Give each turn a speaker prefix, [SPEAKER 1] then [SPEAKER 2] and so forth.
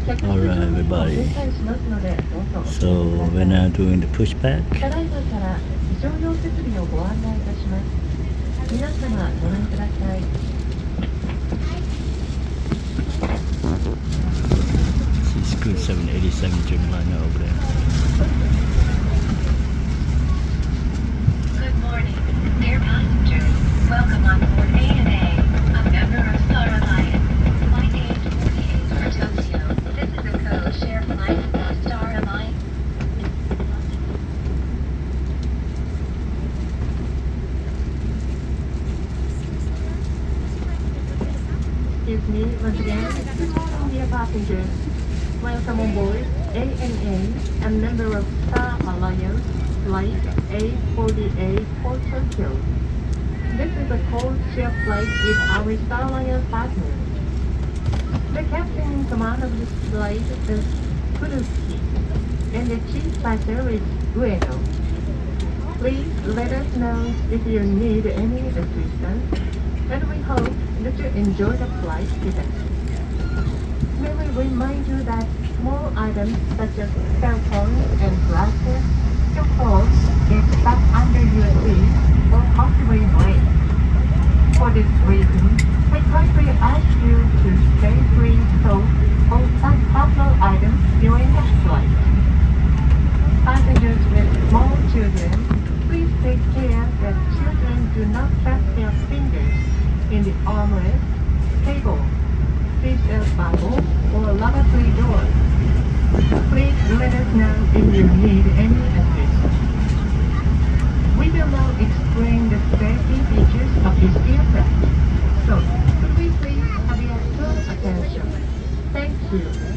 [SPEAKER 1] Alright, everybody. So we're now doing the pushback.
[SPEAKER 2] ただいまから非常用設備をご案内いたします。皆様ご覧ください。
[SPEAKER 1] See Scoot 787 Dreamliner over there.
[SPEAKER 3] Good morning, dear passengers. Welcome on board ANA, a member of Star Alliance. Flight AH-48 for Tokyo. This is a code-share flight for Star Alliance.
[SPEAKER 2] Excuse me once again. Good morning, dear passengers. Welcome on board ANA, a member of Star Alliance, flight A48 for Tokyo. This is a code-share flight with our Star Alliance partners. The captain in command of this flight is Kuruki, and the chief passenger is Ueno. Please let us know if you need any assistance, and we hope that you enjoy the flight with us. May we remind you that small items such as cell phones and glasses can fall, get stuck under your seat, or possibly break. For this reason, we kindly ask you to stay free of all such personal items during the flight. Passengers with small children, please take care that children do not trap their fingers in the armrest, table, seatbelt buckle, or lavatory door. Please let us know if you need any assistance. We will now explain the safety features of this aircraft. So, could we please have your full attention? Thank you.